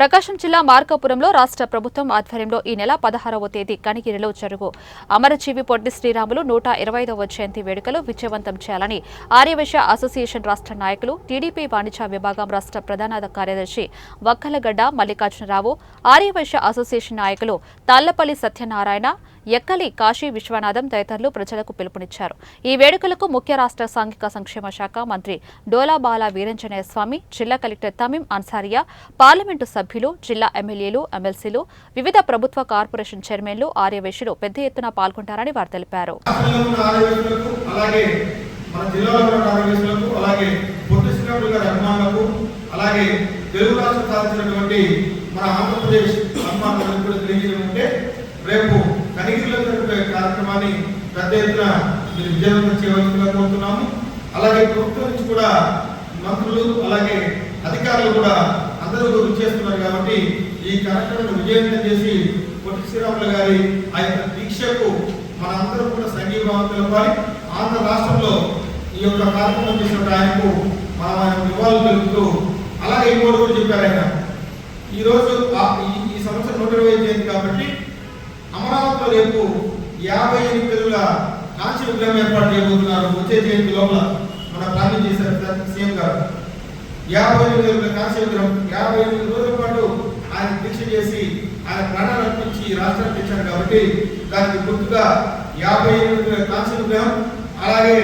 ప్రకాశం జిల్లా మార్కాపురంలో రాష్ట్ర ప్రభుత్వం ఆధ్వర్యంలో ఈ నెల 16వ తేదీ కనిగిరిలో జరుగు అమరజీవి పొట్టి శ్రీరాములు 125వ జయంతి వేడుకలు విజయవంతం చేయాలని ఆర్యవైశ్య అసోసియేషన్ రాష్ట్ర నాయకులు, టీడీపీ వాణిజ్య విభాగం రాష్ట్ర ప్రధాన కార్యదర్శి వక్కలగడ్డ మల్లికార్జునరావు, ఆర్యవైశ్య అసోసియేషన్ నాయకులు తాళ్లపల్లి సత్యనారాయణ, ఎక్కలి కాశీ విశ్వనాథం తదితరులు ప్రజలకు పిలుపునిచ్చారు. ఈ వేడుకలకు ముఖ్య రాష్ట్ర సాంఘిక సంక్షేమ శాఖ మంత్రి డోలాబాల వీరంజనేయ స్వామి, జిల్లా కలెక్టర్ తమీం అన్సారియా, పార్లమెంటు సభ్యులు, జిల్లా ఎమ్మెల్యేలు, ఎమ్మెల్సీలు, వివిధ ప్రభుత్వ కార్పొరేషన్ చైర్మన్లు, ఆర్యవైశ్యులు పెద్ద ఎత్తున పాల్గొంటారని వారు తెలిపారు. రేపు కనిగిరిలో జరిపే కార్యక్రమాన్ని పెద్ద ఎత్తున విజయవంతం చేయవలసిందిగా కోరుతున్నాము. అలాగే ప్రభుత్వం నుంచి కూడా మంత్రులు అలాగే అధికారులు కూడా అందరూ గుర్తు చేస్తున్నారు కాబట్టి ఈ కార్యక్రమాన్ని విజయవంతం చేసి పొట్టి శ్రీరాములు గారి ఆ యొక్క దీక్షకు మన అందరూ కూడా సంఘీభావం తెలపాలి. ఆంధ్ర రాష్ట్రంలో ఈ యొక్క కార్యక్రమం చేసిన ఆయనకు మనం నివాళులు తెలుపుతూ అలాగే ఇంకోటి కూడా చెప్పారు. ఆయన ఈరోజు ఈ సంవత్సరం 120 జయంతి కాబట్టి అమరావతిలో రేపు 58 గదుల కాంస్య విగ్రహం ఏర్పాటు చేయబోతున్నారు. వచ్చే జయంతి లోపల మన ప్లానింగ్ చేశారు సీఎం గారు. 58 గదుల కాంస్య విగ్రహం 58 రోజుల పాటు ఆయన దీక్ష చేసి ఆయన ప్రాణాలు అర్పించి రాష్ట్రానికి తెచ్చారు కాబట్టి దానికి గుర్తుగా 58 కాంస్య విగ్రహం అలాగే